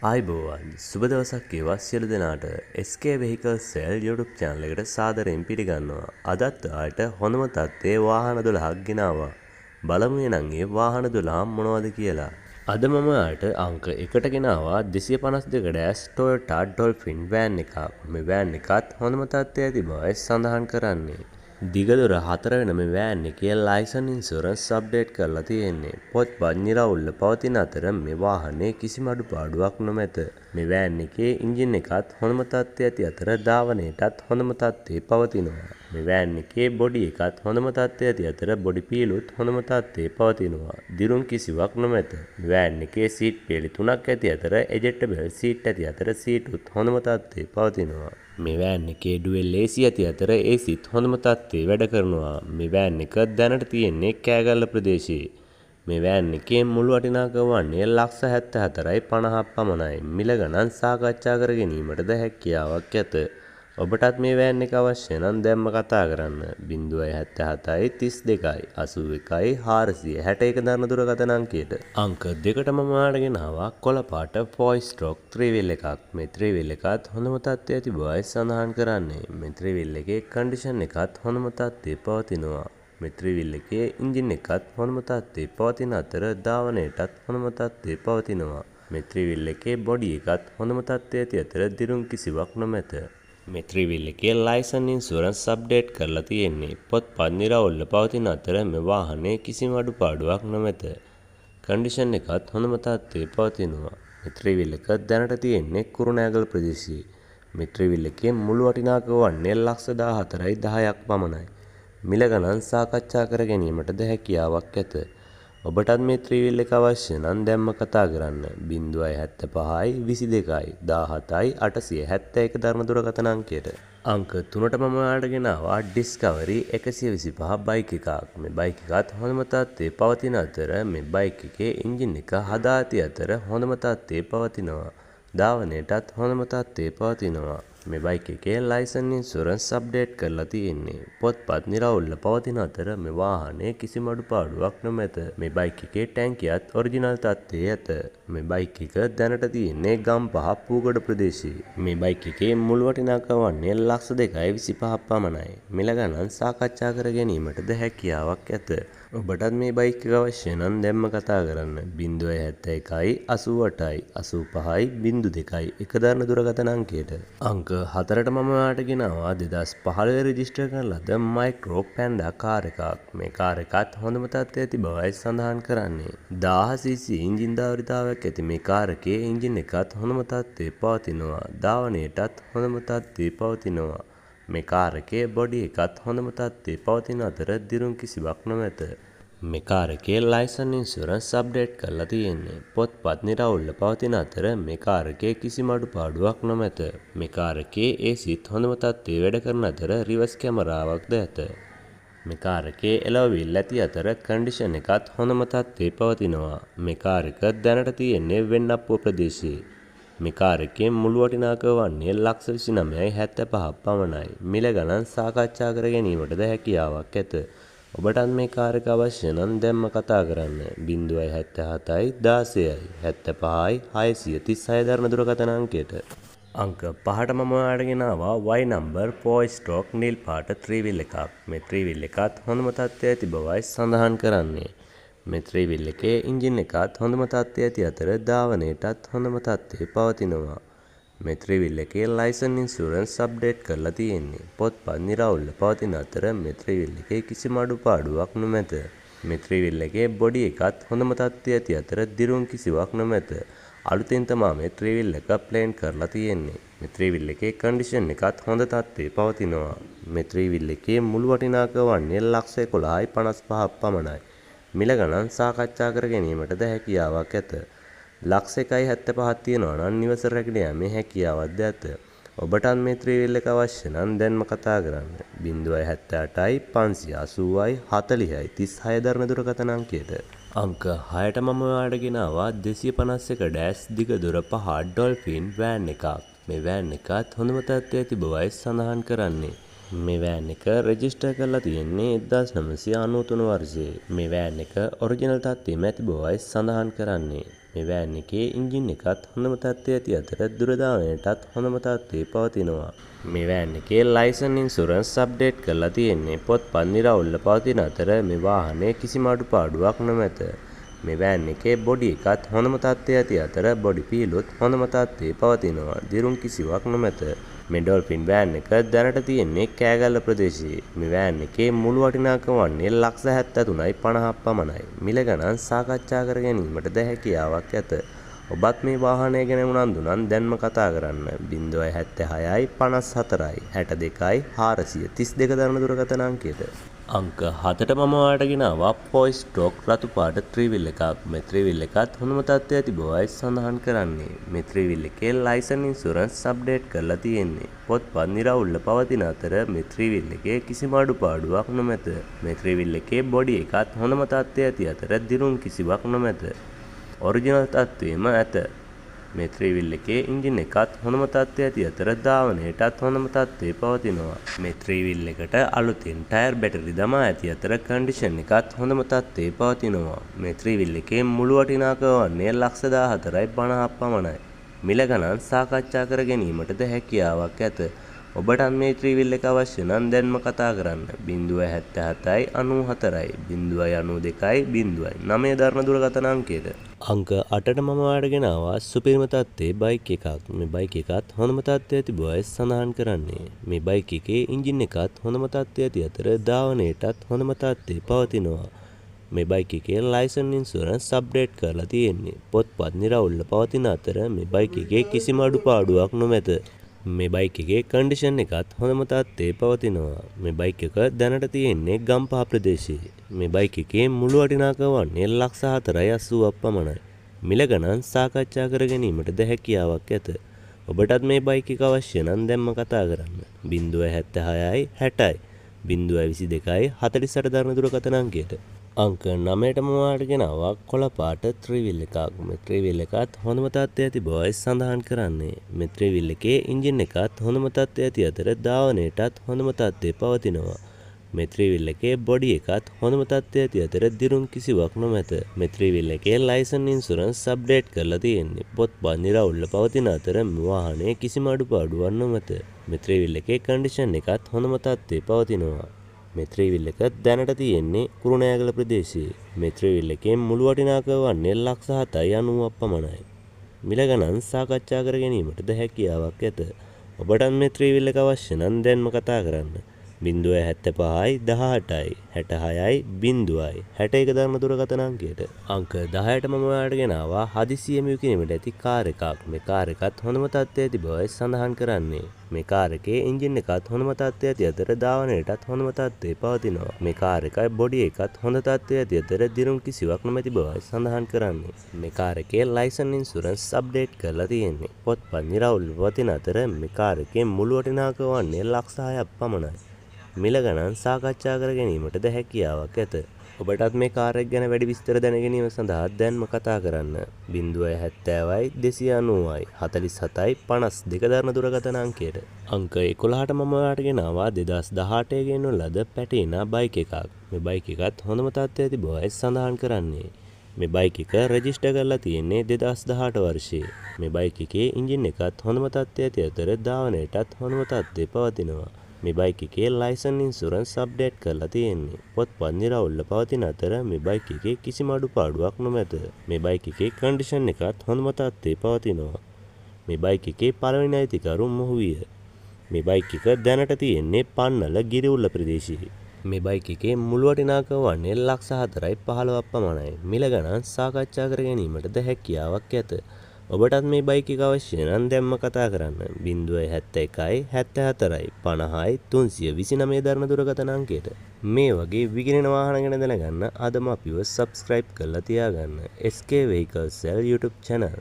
ආයිබෝවන් සුබ දවසක් වේවා සියලු දෙනාට SK Vehicle Sale YouTube channel එකට සාදරයෙන් පිළිගන්නවා. අදත් ඔයාලට හොඳම තත්ත්වයේ වාහන 12ක් ගෙනාවා. බලමු එනං ඒ වාහන 12 මොනවද කියලා. අද මම ඔයාලට අංක 1ට ගෙනාවා 252 Toyota Dolphin van එකක්. මේ van එකත් හොඳම තත්ත්වයේ තිබවයි සඳහන් කරන්නේ. දිගදුර 4 වෙන මේ වෑන් එකේ ලයිසන් ඉන්ෂුරන්ස් අප්ඩේට් කරලා තියෙන්නේ. පොත්පත් නිරවුල්ව පවතින අතර මේ වාහනේ කිසිම අඩුපාඩුවක් නොමැත. මේ වෑන් එකේ එන්ජින් එකත් හොඳම තත්ත්වයේ ඇති අතර ධාවනයටත් හොඳම තත්ත්වයේ පවතිනවා. මේ වෑන් එකේ බොඩි එකත් හොඳම තත්ත්වයේ ඇති අතර බොඩි පීලුත් හොඳම තත්ත්වයේ පවතිනවා. දිරුම් කිසිවක් නොමැත. මේ වෑන් එකේ සීට් පේලි 3ක් ඇති අතර එජෙක්ටබල් සීට් ඇති අතර සීටුත් හොඳම තත්ත්වයේ පවතිනවා. මේ වෑන් එකේ ඩුවෙල් AC ඇති අතර ACත් හොඳම තත්ත්වයේ වැඩ කරනවා. මේ වෑන් එක දැනට තියෙන්නේ කෑගල්ල ප්‍රදේශයේ. මේ වෑන් එකේ මුළු වටිනාකම වන්නේ $74,50ක් පමණයි. මිල ගණන් සාකච්ඡා කර ගැනීමටද හැකියාවක් ඇත. ඔබටත් මේ වෑන් එක අවශ්‍ය නම් දැම්ම කතා කරන්න 077 32 81 461 දරන දුරකථන අංකයට. අංක 2ට මම ඔයාලට ගෙනාවා කොළ පාට 4 stroke 3 wheel එකක්. මේ 3 wheel එකත් හොඳම තත්ත්වයේ ඇති බවයි සඳහන් කරන්නේ. මේ 3 wheel එකේ කන්ඩිෂන් එකත් හොඳම තත්ත්වයේ පවතිනවා. මේ 3 wheel එකේ එන්ජින් එකත් හොඳම තත්ත්වයේ පවතින අතර ධාවනයටත් හොඳම තත්ත්වයේ පවතිනවා. මේ 3 wheel එකේ බොඩි එකත් හොඳම තත්ත්වයේ ඇති අතර දිරුම් කිසිවක් නොමැත. මේ 3 wheel එකේ ලයිසන් ඉන්ෂුරන්ස් අප්ඩේට් කරලා තියෙන්නේ. පොත්පත් නිරවුල්ව පවතින අතර මේ වාහනේ කිසිම අඩුපාඩුවක් නොමැත. කන්ඩිෂන් එකත් හොඳම තත්ත්වයේ පවතිනවා. මේ 3 wheel එක දැනට තියෙන්නේ කුරුණෑගල ප්‍රදේශයේ. මේ 3 wheel එකේ මුළු වටිනාකම වන්නේ $14,10ක් පමණයි. මිල ගණන් සාකච්ඡා කර ගැනීමටද හැකියාවක් ඇත. ඔබටත් මේ 3 wheel එක අවශ්‍ය නම් දැම්ම කතා කරන්න 075 22 17 871 දරන දුරකථන අංකයට. අංක 3ට මම ඔයාලට ගෙනාවා Discovery 125 බයික් එකක්. මේ බයික් එකත් හොඳම තත්ත්වයේ පවතින අතර මේ බයික් එකේ එන්ජින් එක හදා ඇති අතර හොඳම තත්ත්වයේ පවතිනවා. ධාවනයටත් හොඳම තත්ත්වයේ පවතිනවා. මේ බයික් එකේ ලයිසන් ඉන්ෂුරන්ස් අප්ඩේට් කරලා තියෙන්නේ. පොත්පත් නිරවුල්ව පවතින අතර මේ වාහනේ කිසිම අඩුපාඩුවක් නොමැත. මේ බයික් එකේ ටැංකියත් ඔරිජිනල් තත්ත්වයේ ඇත. මේ බයික් එක දැනට තියෙන්නේ ගම්පහ පූගොඩ ප්‍රදේශයේ. මේ බයික් එකේ මුළු වටිනාකම වන්නේ $2,25,000 පමණයි. මිල ගණන් සාකච්ඡා කර ගැනීමටද හැකියාවක් ඇත. ඔබටත් මේ බයික් එක අවශ්‍ය නම් දැම්ම කතා කරන්න 071 88 85 02 එක දරන දුරකථන අංකයට. අංක 4ට මම ඔයාලට ගෙනාවා 2015 රෙජිස්ටර් කරන ලද මයික්‍රෝ පැන්ඩා කාර් එකක්. මේ කාර් එකත් හොඳම තත්ත්වයේ ඇති බවයි සඳහන් කරන්නේ. 1000cc එන්ජින් ධාරිතාවයක් ඇති මේ කාර් එකේ එන්ජින් එකත් හොඳම තත්ත්වයේ පවතිනවා. ධාවනයටත් හොඳම තත්ත්වයේ පවතිනවා. මේ කාර් එකේ බොඩි එකත් හොඳම තත්ත්වයේ පවතින අතර දිරුම් කිසිවක් නොමැත. මේ කාර් එකේ ලයිසන් ඉන්ෂුරන්ස් අප්ඩේට් කරලා තියෙන්නේ. පොත්පත් නිරවුල්ව පවතින අතර මේ කාර් එකේ කිසිම අඩුපාඩුවක් නොමැත. මේ කාර් එකේ ACත් හොඳම තත්ත්වයේ වැඩ කරන අතර රිවර්ස් කැමරාවක්ද ඇත. මේ කාර් එකේ එලව වීල් ඇති අතර කන්ඩිෂන් එකත් හොඳම තත්ත්වයේ පවතිනවා. මේ කාර් එක දැනට තියෙන්නේ වෙන්නප්පුව ප්‍රදේශයේ. මේ කාර් එකේ මුළු වටිනාකම වන්නේ $29,75ක් පමණයි. මිල ගණන් සාකච්ඡා කර ගැනීමටද හැකියාවක් ඇත. ඔබටත් මේ කාර් එක අවශ්‍ය නම් දැම්ම කතා කරන්න 077 16 75 636 දරන දුරකථන අංකයට. අංක 5ට මම ඔයාලට ගෙනාවා Y number 4 stroke නිල් පාට 3 wheel එකක්. මේ 3 wheel එකත් හොඳම තත්ත්වයේ ඇති බවයි සඳහන් කරන්නේ. මේ 3 wheel එකේ එන්ජින් එකත් හොඳම තත්ත්වයේ ඇති අතර ධාවනයටත් හොඳම තත්ත්වයේ පවතිනවා. මේ 3 wheel එකේ ලයිසන් ඉන්ෂුරන්ස් අප්ඩේට් කරලා තියෙන්නේ. පොත්පත් නිරවුල්ව පවතින අතර මේ 3 wheel එකේ කිසිම අඩුපාඩුවක් නොමැත. මේ 3 wheel එකේ බොඩි එකත් හොඳම තත්ත්වයේ ඇති අතර දිරුම් කිසිවක් නොමැත. අලුතෙන් තමයි මේ 3 wheel එක ප්ලේන් කරලා තියෙන්නේ. මේ 3 wheel එකේ කන්ඩිෂන් එකත් හොඳ තත්ත්වයේ පවතිනවා. මේ 3 wheel එකේ මුළු වටිනාකම වන්නේ $11,55ක් පමණයි. මිල ගණන් සාකච්ඡා කර ගැනීමටද හැකියාවක් ඇත. $1,75ක් තියෙනවා නම් නිවස රැගෙන යාමේ හැකියාවක්ද ඇත. ඔබටත් මේ 3 wheel එක අවශ්‍ය නම් දැන්ම කතා කරන්න 078 580 40 36 දරන දුරකථන අංකයට. අංක 6ට මම ඔයාලට ගෙනාවා 251 ඩෑෂ් දිග දුර 5 ඩොල්ෆින් වෑන් එකක්. මේ වෑන් එකත් හොඳම තත්ත්වයේ ඇති බවයි සඳහන් කරන්නේ. මේ වෑන් එක රෙජිස්ටර් කරලා තියෙන්නේ 1993 වර්ෂයේ. මේ වෑන් එක ඔරිජිනල් තත්ත්වයේම ඇති බවයි සඳහන් කරන්නේ. මේ වෑන් එකේ එන්ජින් එකත් හොඳම තත්ත්වයේ ඇති අතර දුරදාවනයටත් හොඳම තත්ත්වයේ පවතිනවා. මේ වෑන් එකේ ලයිසන් ඉන්ෂුරන්ස් අප්ඩේට් කරලා තියෙන්නේ. පොත්පත් නිරවුල්ව පවතින අතර මේ වාහනේ කිසිම අඩුපාඩුවක් නොමැත. මේ වෑන් එකේ බොඩි එකත් හොඳම තත්ත්වයේ ඇති අතර බොඩි පීලුත් හොඳම තත්ත්වයේ පවතිනවා. දිරුම් කිසිවක් නොමැත. මේ ඩොල්ෆින් වෑන් එක දැනට තියෙන්නේ කෑගල්ල ප්‍රදේශයේ. මේ වෑන් එකේ මුළු වටිනාකම වන්නේ $73.50ක් පමණයි. මිල ගණන් සාකච්ඡා කර ගැනීමටද හැකියාවක් ඇත. ඔබත් මේ වාහනය ගැන උනන්දු නම් දැන්ම කතා කරන්න 076යි 54යි 62යි 432 දරන දුරකථන අංකයට. අංක 7ට මම ඔයාලට ගෙනාවා පොයි ස්ටොක් රතු පාට ත්‍රිවිල් එකක්. මේ ත්‍රිවිල් එකත් හොඳම තත්ත්වයේ ඇති බවයි සඳහන් කරන්නේ. මේ ත්‍රිවිල් එකේ ලයිසන් ඉන්ෂුරන්ස් අප්ඩේට් කරලා තියෙන්නේ. පොත්පත් නිරවුල්ව පවතින අතර මේ ත්‍රිවිල් එකේ කිසිම අඩුපාඩුවක් නොමැත. මේ ත්‍රිවිල් එකේ බොඩි එකත් හොඳම තත්ත්වයේ ඇති අතර දිරුම් කිසිවක් නොමැත. ඔරිජිනල් තත්ත්වයේම ඇත. මේ ත්‍රිවිල් එකේ එන්ජින් එකත් හොඳම තත්ත්වයේ ඇති අතර ධාවනයටත් හොඳම තත්ත්වයේ පවතිනවා. මේ ත්‍රිවිල් එකට අලුතින් ටයර් බැටරි දමා ඇති අතර කන්ඩිෂන් එකත් හොඳම තත්ත්වයේ පවතිනවා. මේ ත්‍රිවිල් එකේ මුළු වටිනාකම වන්නේ $14,50ක් පමණයි. මිල ගණන් සාකච්ඡා කර ගැනීමටද හැකියාවක් ඇත. ඔබට මේ ත්‍රිවිල් එක අවශ්‍ය නම් දැන්ම කතා කරන්න 077යි 94යි 092යි 009 දරන දුරකථන අංකයට. අංක 8ට මම ඔයාලට ගෙනාවා සුපිරිම තත්ත්වයේ බයික් එකක්. මේ බයික් එකත් හොඳම තත්ත්වයේ තිබුවයි සඳහන් කරන්නේ. මේ බයික් එකේ එන්ජින් එකත් හොඳම තත්ත්වයේ ඇති අතර ධාවනයටත් හොඳම තත්ත්වයේ පවතිනවා. මේ බයික් එකේ ලයිසන් ඉන්ෂුරන්ස් අප්ඩේට් කරලා තියෙන්නේ. පොත්පත් නිරවුල්ව පවතින අතර මේ බයික් එකේ කිසිම අඩුපාඩුවක් නොමැත. මේ බයික් එකේ කන්ඩිෂන් එකත් හොඳම තත්ත්වයේ පවතිනවා. මේ බයික් එක දැනට තියෙන්නේ ගම්පහ ප්‍රදේශයේ. මේ බයික් එකේ මුළු වටිනාකම වන්නේ $4,80ක් පමණයි. මිල ගණන් සාකච්ඡා කර ගැනීමටද හැකියාවක් ඇත. ඔබටත් මේ බයික් එක අවශ්‍ය නම් දැන්ම කතා කරන්න 076යි 60යි 022යි 48 දරන දුරකථන අංකයට. අංක 9ට මම ඔයාලට ගෙනාවා කොළ පාට ත්‍රිවිල් එකක්. මේ ත්‍රිවිල් එකත් හොඳම තත්ත්වයේ ඇති බවයි සඳහන් කරන්නේ. මේ ත්‍රිවිල් එකේ එන්ජින් එකත් හොඳම තත්ත්වයේ ඇති අතර ධාවනයටත් හොඳම තත්ත්වයේ පවතිනවා. මේ ත්‍රිවිල් එකේ බොඩි එකත් හොඳම තත්ත්වයේ ඇති අතර දිරුම් කිසිවක් නොමැත. මේ ත්‍රිවිල් එකේ ලයිසන් ඉන්ෂුරන්ස් අප්ඩේට් කරලා තියෙන්නේ. පොත්පත් නිරවුල්ව පවතින අතර මේ වාහනේ කිසිම අඩුපාඩුවක් නොමැත. මේ ත්‍රිවිල් එකේ කන්ඩිෂන් එකත් හොඳම තත්ත්වයේ පවතිනවා. මේ ත්‍රිවිල් එක දැනට තියෙන්නේ කුරුණෑගල ප්‍රදේශයේ. මේ ත්‍රිවිල් එකේ මුළු වටිනාකම වන්නේ $7,90ක් පමණයි. මිල ගණන් සාකච්ඡා කර ගැනීමටද හැකියාවක් ඇත. ඔබට මේ ත්‍රිවිල් එක අවශ්‍ය නම් දැන්ම කතා කරන්න 075යි 18යි 66යි 0යි 61 දරන දුරකථන අංකයට. අංක 10ට මම ඔයාලට ගෙනාවා හදිසියෙම විකිණීමට ඇති කාර් එකක්. මේ කාර් එකත් හොඳම තත්ත්වයේ ඇති බවයි සඳහන් කරන්නේ. මේ කාර් එකේ එන්ජින් එකත් හොඳම තත්ත්වයේ ඇති අතර ධාවනයටත් හොඳම තත්ත්වයේ පවතිනවා. මේ කාර් එකයි බොඩි එකත් හොඳ තත්ත්වයේ ඇති අතර දිරුම් කිසිවක් නොමැති බවයි සඳහන් කරන්නේ. මේ කාර් එකේ ලයිසන් ඉන්ෂුරන්ස් අප්ඩේට් කරලා තියෙන්නේ. පොත්පත් නිරවුල්ව පවතින අතර මේ කාර් එකේ මුළු වටිනාකම වන්නේ $6,00,000ක් පමණයි. මිල ගණන් සාකච්ඡා කර ගැනීමටද හැකියාවක් ඇත. ඔබටත් මේ කාර් එක ගැන වැඩි විස්තර දැන ගැනීම සඳහා දැන්ම කතා කරන්න 070යි 290යි 47යි 52 දරන දුරකථන අංකයට. අංක 11ට මම ඔයාලට ගෙනාවා 2018 ගෙනු ලද පැටිනා බයික් එකක්. මේ බයික් එකත් හොඳම තත්ත්වයේ ඇති බවයි සඳහන් කරන්නේ. මේ බයික් එක රෙජිස්ටර් කරලා තියෙන්නේ 2018 වර්ෂයේ. මේ බයික් එකේ එන්ජින් එකත් හොඳම තත්ත්වයේ ඇති අතර ධාවනයටත් හොඳම තත්ත්වයේ පවතිනවා. මේ බයික් එකේ ලයිසන් ඉන්ෂුරන්ස් අප්ඩේට් කරලා තියෙන්නේ. පොත්පත් නිරවුල්ව පවතින අතර මේ බයික් එකේ කිසිම අඩුපාඩුවක් නොමැත. මේ බයික් එකේ කන්ඩිෂන් එකත් හොඳම තත්ත්වයේ පවතිනවා. මේ බයික් එකේ පළවෙනි අයිතිකරු මොහු විය. මේ බයික් එක දැනට තියෙන්නේ පන්නල ගිරිඋල්ල ප්‍රදේශයේ. මේ බයික් එකේ මුළු වටිනාකම වන්නේ $4,15ක් පමණයි. මිල ගණන් සාකච්ඡා කර ගැනීමටද හැකියාවක් ඇත. ඔබටත් මේ බයික් එක අවශ්‍ය නම් දැන්ම කතා කරන්න 071යි 74යි 50යි 329 දරන දුරකථන අංකයට. මේ වගේ විකිණෙන වාහන ගැන දැනගන්න අදම අපිව subscribe කරලා තියාගන්න SK Vehicle Sell YouTube channel.